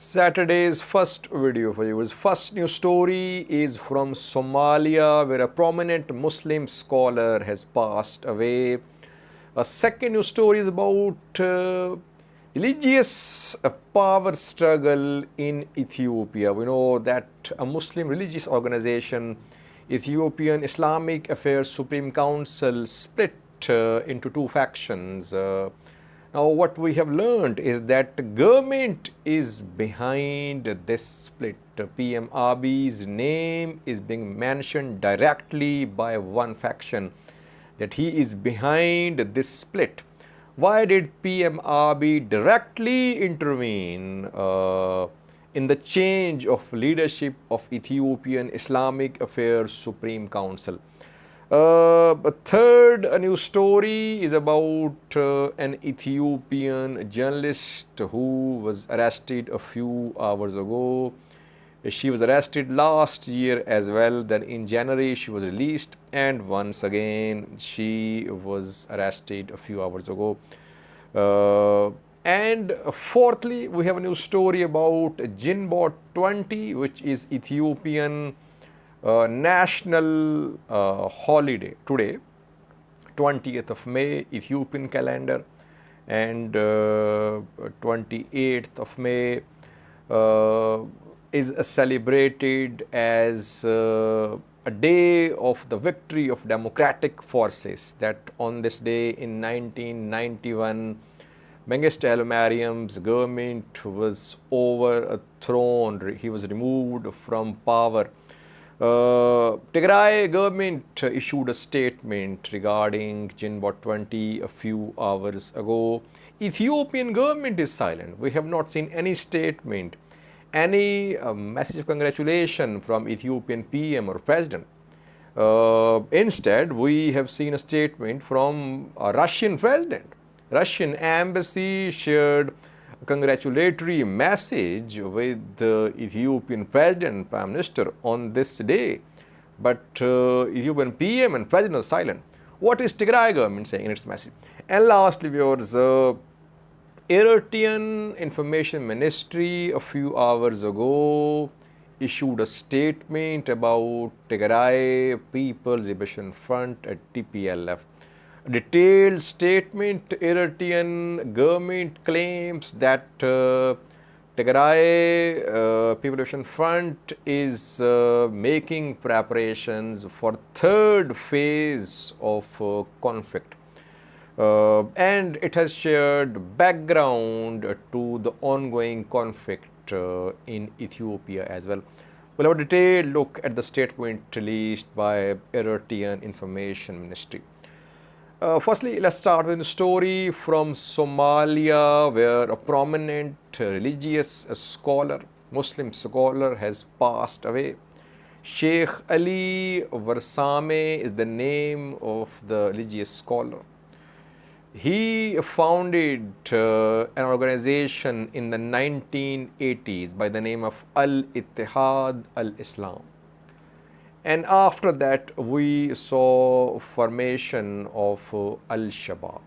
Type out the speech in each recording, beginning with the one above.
Saturday's first video for you. His first news story is from Somalia, where a prominent Muslim scholar has passed away. A second news story is about religious power struggle in Ethiopia. We know that a Muslim religious organization, Ethiopian Islamic Affairs Supreme Council, split into two factions. Now, what we have learned is that the government is behind this split. PM Abiy's name is being mentioned directly by one faction, that he is behind this split. Why did PM Abiy directly intervene in the change of leadership of Ethiopian Islamic Affairs Supreme Council? A third news story is about an Ethiopian journalist who was arrested a few hours ago. She was arrested last year as well. Then in January she was released, and once again she was arrested a few hours ago. And fourthly, we have a news story about Ginbot 20, which is Ethiopian national holiday today, 20th of May, Ethiopian calendar, and 28th of May is celebrated as a day of the victory of democratic forces. That on this day in 1991, Mengistu Haile Mariam's government was overthrown. He was removed from power. Tigray government issued a statement regarding Ginbot 20 a few hours ago. Ethiopian government is silent. We have not seen any statement, any message of congratulation from Ethiopian PM or president. Instead, we have seen a statement from a Russian president. Russian embassy shared a congratulatory message with the Ethiopian president, prime minister, on this day. But Ethiopian PM and president are silent. What is Tigray government saying in its message? And lastly, viewers, Eritrean Information Ministry a few hours ago issued a statement about Tigray People's Liberation Front at TPLF. A detailed statement. Eritrean government claims that Tigray People's Liberation Front is making preparations for third phase of conflict. And it has shared background to the ongoing conflict in Ethiopia as well. We'll have a detailed look at the statement released by Eritrean Information Ministry. Firstly, let's start with a story from Somalia, where a prominent religious scholar, Muslim scholar, has passed away. Sheikh Ali Warsame is the name of the religious scholar. He founded an organization in the 1980s by the name of Al-Ittihad Al-Islam. And after that, we saw formation of Al-Shabaab.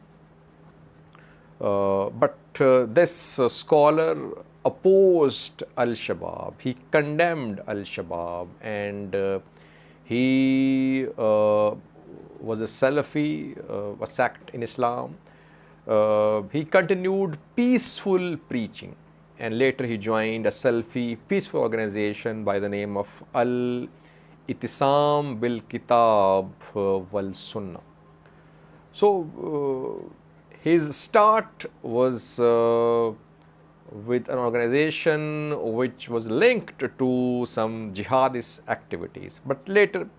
But this scholar opposed Al-Shabaab. He condemned Al-Shabaab, and he was a Salafi, a sect in Islam. He continued peaceful preaching, and later he joined a Salafi peaceful organization by the name of Al-Ittisam bil Kitab wal Sunnah. So his start was with an organization which was linked to some jihadist activities, but later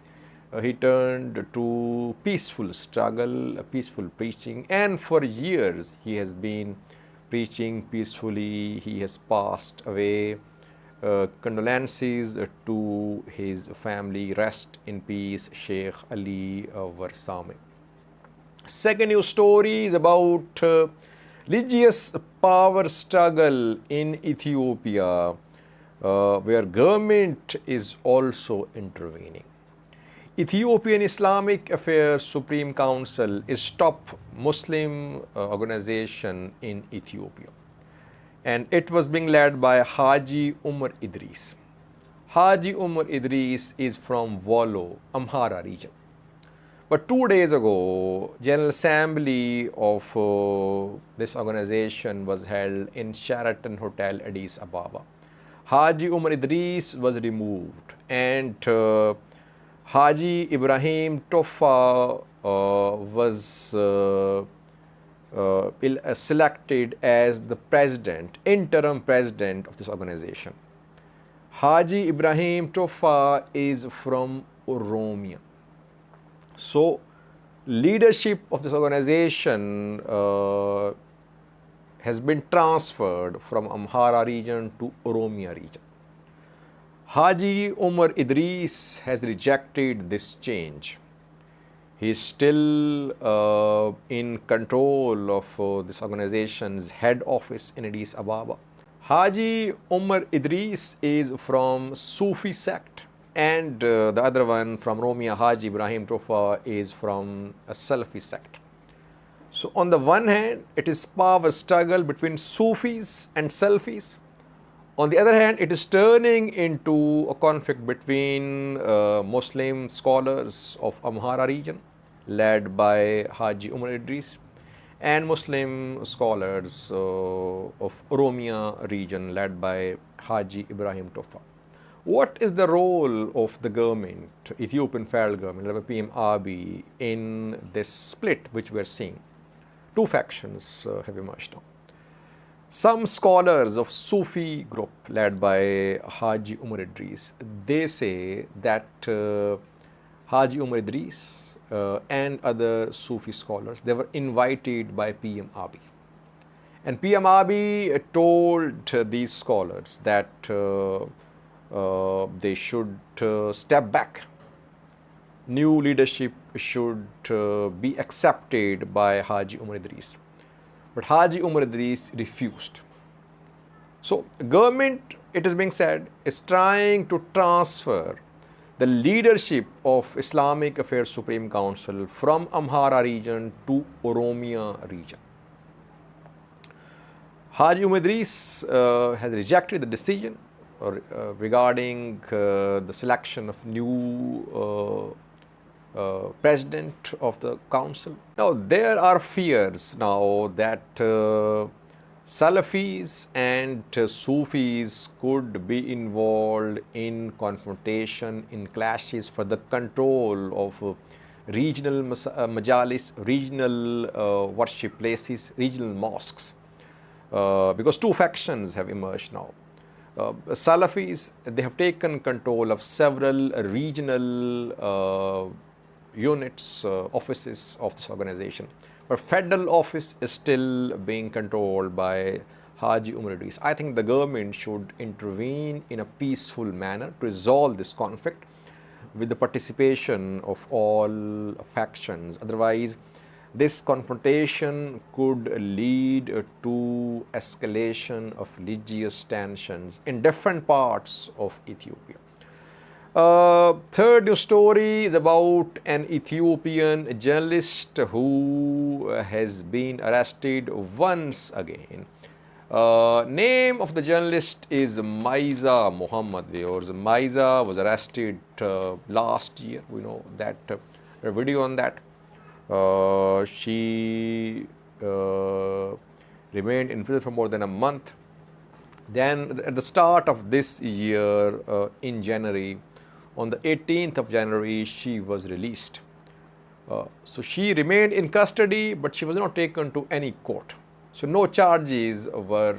he turned to peaceful struggle, peaceful preaching, and for years he has been preaching peacefully. He has passed away. Condolences to his family. Rest in peace, Sheikh Ali Warsame. Second news story is about religious power struggle in Ethiopia, where government is also intervening. Ethiopian Islamic Affairs Supreme Council is top Muslim organization in Ethiopia. and it was being led by Haji Umar Idris. Haji Umar Idris is from Wollo, Amhara region. But 2 days ago, General Assembly of this organization was held in Sheraton Hotel, Addis Ababa. Haji Umar Idris was removed, and Haji Ibrahim Tofa was selected as the president, interim president of this organization. Haji Ibrahim Tofa is from Oromia. So, leadership of this organization has been transferred from Amhara region to Oromia region. Haji Umar Idris has rejected this change. He is still in control of this organization's head office in Addis Ababa. Haji Umar Idris is from Sufi sect, and the other one from Oromia, Haji Ibrahim Tofa, is from a Salafi sect. So on the one hand, it is power struggle between Sufis and Salafis. On the other hand, it is turning into a conflict between Muslim scholars of Amhara region, led by Haji Umar Idris, and Muslim scholars of Oromia region, led by Haji Ibrahim Tofa. What is the role of the government, Ethiopian federal government, led by PM Abiy, in this split which we are seeing? Two factions have emerged now. Some scholars of Sufi group led by Haji Umar Idris, they say that Haji Umar Idris and other Sufi scholars, they were invited by PM Abiy. And PM Abiy told these scholars that they should step back. New leadership should be accepted by Haji Umar Idris. But Haji Umar Idris refused. So, government, it is being said, is trying to transfer the leadership of Islamic Affairs Supreme Council from Amhara region to Oromia region. Haji Umar Idris has rejected the decision regarding the selection of new president of the council. Now, there are fears now that Salafis and Sufis could be involved in confrontation, in clashes for the control of regional majalis, regional worship places, regional mosques, because two factions have emerged now. Salafis, they have taken control of several regional units, offices of this organization. But federal office is still being controlled by Haji Umar Idris. I think the government should intervene in a peaceful manner to resolve this conflict with the participation of all factions. Otherwise, this confrontation could lead to escalation of religious tensions in different parts of Ethiopia. Third news story is about an Ethiopian journalist who has been arrested once again. Name of the journalist is Meaza Mohammed. Meaza was arrested last year. We know that a video on that. She remained in prison for more than a month. Then at the start of this year, in January, on the 18th of January, she was released. So she remained in custody, but she was not taken to any court. So no charges were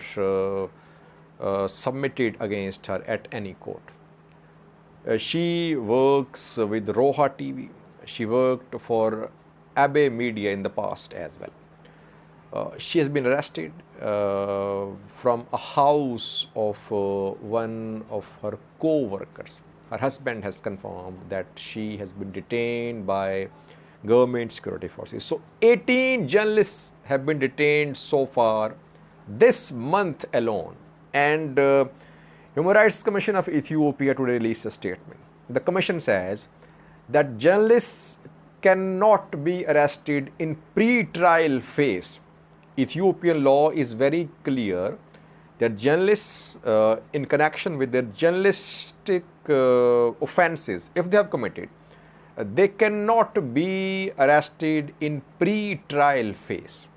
submitted against her at any court. She works with Roha TV. She worked for Abiy Media in the past as well. She has been arrested from a house of one of her co-workers. Her husband has confirmed that she has been detained by government security forces. So 18 journalists have been detained so far this month alone. And Human Rights Commission of Ethiopia today released a statement. The commission says that journalists cannot be arrested in pre-trial phase. Ethiopian law is very clear that journalists, in connection with their journalistic offenses, if they have committed, they cannot be arrested in pre-trial phase.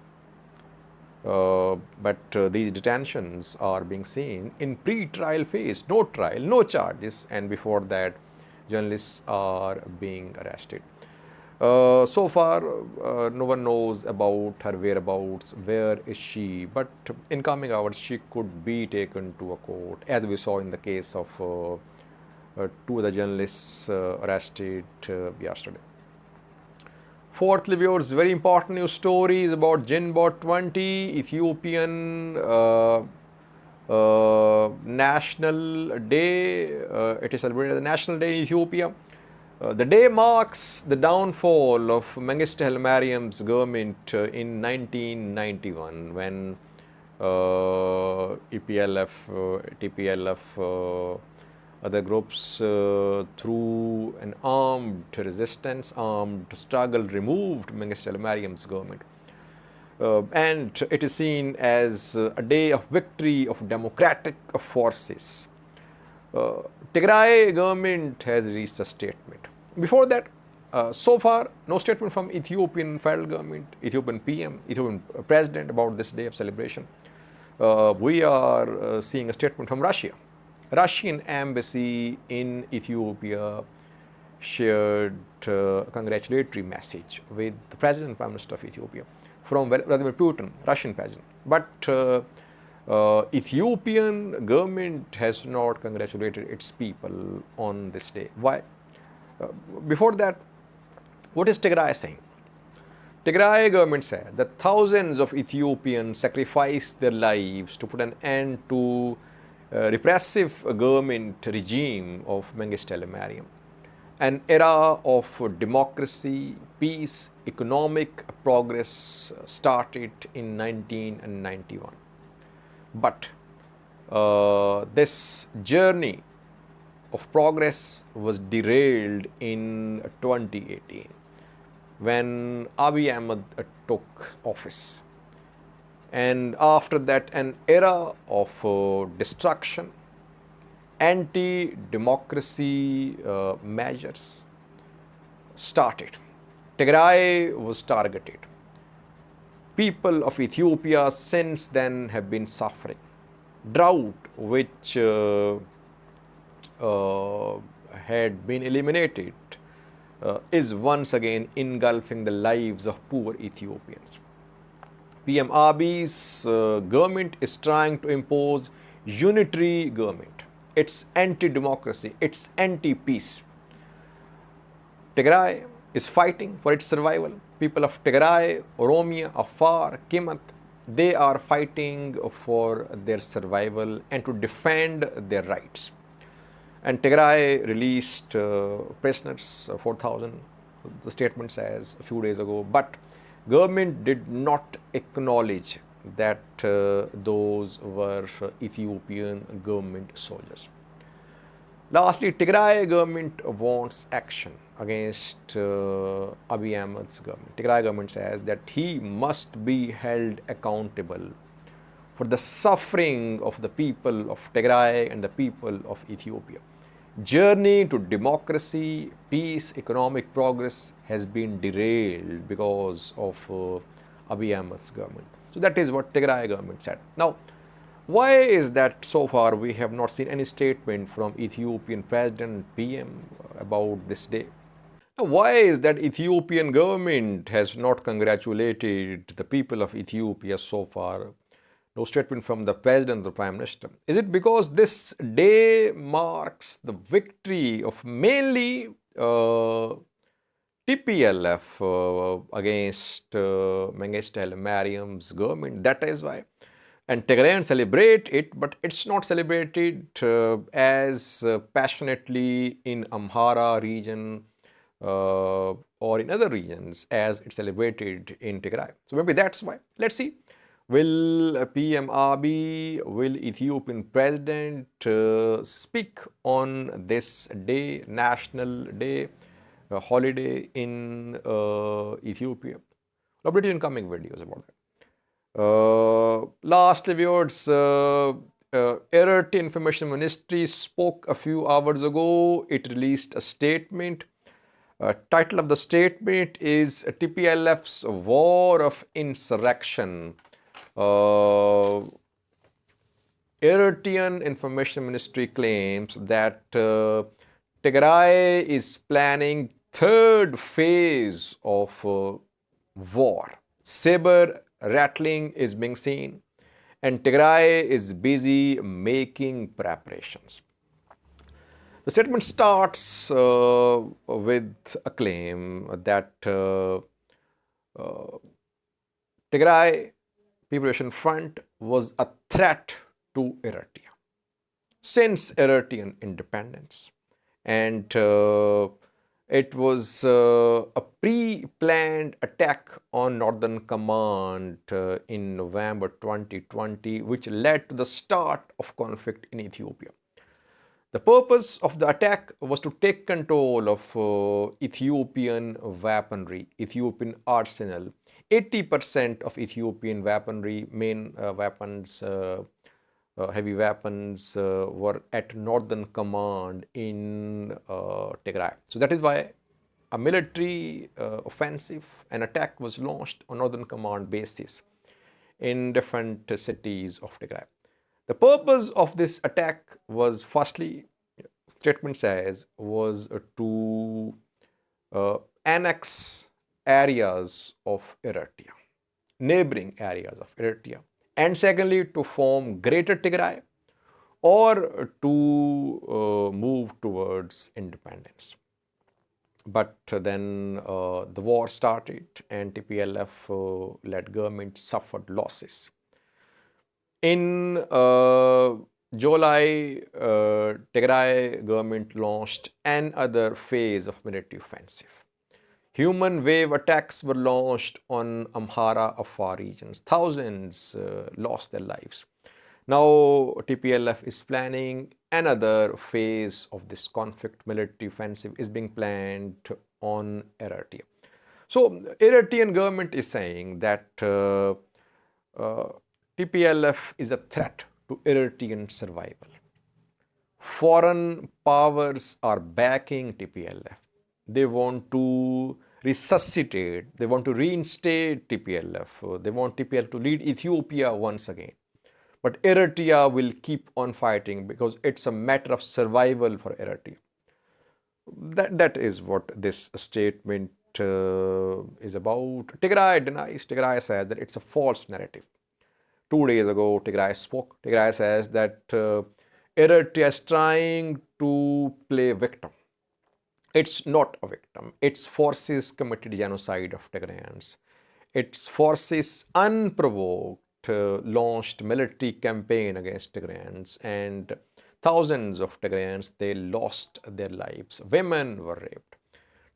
But these detentions are being seen in pre-trial phase, no trial, no charges, and before that, journalists are being arrested. So far, no one knows about her whereabouts, where is she, but in coming hours, she could be taken to a court, as we saw in the case of two other journalists arrested yesterday. Fourthly, viewers, very important news stories about Ginbot 20, Ethiopian National Day. It is celebrated as the National Day in Ethiopia. The day marks the downfall of Mengistu Haile Mariam's government in 1991, when EPLF, TPLF, other groups through an armed resistance, armed struggle, removed Mengistu Haile Mariam's government. And it is seen as a day of victory of democratic forces. Tigray government has released a statement. Before that, so far, no statement from Ethiopian federal government, Ethiopian PM, Ethiopian president about this day of celebration. We are seeing a statement from Russia. Russian embassy in Ethiopia shared a congratulatory message with the President and Prime Minister of Ethiopia from Vladimir Putin, Russian president. But Ethiopian government has not congratulated its people on this day. Why? Before that, what is Tigray saying? Tigray government said that thousands of Ethiopians sacrificed their lives to put an end to repressive government regime of Mengistu Haile Mariam. An era of democracy, peace, economic progress started in 1991. But this journey of progress was derailed in 2018 when Abiy Ahmed took office. And after that, an era of destruction, anti-democracy measures started. Tigray was targeted. People of Ethiopia since then have been suffering. Drought, which had been eliminated, is once again engulfing the lives of poor Ethiopians. PM Abiy's government is trying to impose unitary government. It's anti-democracy, it's anti-peace. Tigray is fighting for its survival. People of Tigray, Oromia, Afar, Kimat, they are fighting for their survival and to defend their rights. And Tigray released prisoners, 4,000, the statement says a few days ago, but government did not acknowledge that those were Ethiopian government soldiers. Lastly, Tigray government wants action against Abiy Ahmed's government. Tigray government says that he must be held accountable for the suffering of the people of Tigray and the people of Ethiopia. Journey to democracy, peace, economic progress has been derailed because of Abiy Ahmed's government. So that is what Tigray government said. Now, why is that so far we have not seen any statement from Ethiopian President PM about this day? Now, why is that Ethiopian government has not congratulated the people of Ethiopia so far? No statement from the President or the Prime Minister. Is it because this day marks the victory of mainly TPLF against Mengistu Haile Mariam's government? That is why. And Tigrayans celebrate it, but it's not celebrated as passionately in Amhara region or in other regions as it's celebrated in Tigray. So maybe that's why. Let's see. Will PM Abiy, will Ethiopian president speak on this day, national day, holiday in Ethiopia? I'll update you in coming videos about that. Lastly, viewers, Eritrean Information Ministry spoke a few hours ago. It released a statement. Title of the statement is TPLF's War of Insurrection. Eritrean Information Ministry claims that Tigray is planning third phase of war. Saber rattling is being seen, and Tigray is busy making preparations. The statement starts with a claim that Tigray Liberation Front was a threat to Eritrea since Eritrean independence, and it was a pre-planned attack on Northern Command in November 2020, which led to the start of conflict in Ethiopia. The purpose of the attack was to take control of Ethiopian weaponry, Ethiopian arsenal. 80% of Ethiopian weaponry, main weapons, heavy weapons were at Northern Command in Tigray. So that is why a military offensive, an attack was launched on Northern Command bases in different cities of Tigray. The purpose of this attack was, firstly, statement says, was to annex areas of Eritrea, neighboring areas of Eritrea, and secondly, to form Greater Tigray or to move towards independence. But then the war started and TPLF-led government suffered losses. In July, Tigray government launched another phase of military offensive. Human wave attacks were launched on Amhara, Afar regions. Thousands lost their lives. Now TPLF is planning another phase of this conflict. Military offensive is being planned on Eritrea. So Eritrean government is saying that TPLF is a threat to Eritrean survival. Foreign powers are backing TPLF. They want to resuscitate, they want to reinstate TPLF. They want TPLF to lead Ethiopia once again. But Eritrea will keep on fighting because it's a matter of survival for Eritrea. That is what this statement is about. Tigray denies. Tigray says that it's a false narrative. 2 days ago, Tigray spoke. Tigray says that Eritrea is trying to play victim. It's not a victim. Its forces committed genocide of Tigrayans. Its forces unprovoked launched military campaign against Tigrayans, and thousands of Tigrayans, they lost their lives. Women were raped.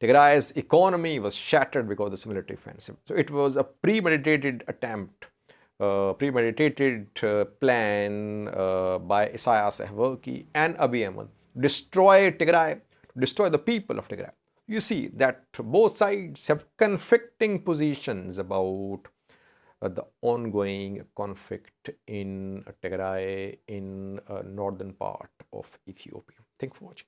Tigray's economy was shattered because of this military offensive. So it was a premeditated attempt, premeditated plan by Isaias Afwerki and Abiy Ahmed to destroy Tigray, to destroy the people of Tigray. You see that both sides have conflicting positions about the ongoing conflict in Tigray, in northern part of Ethiopia. Thanks for watching.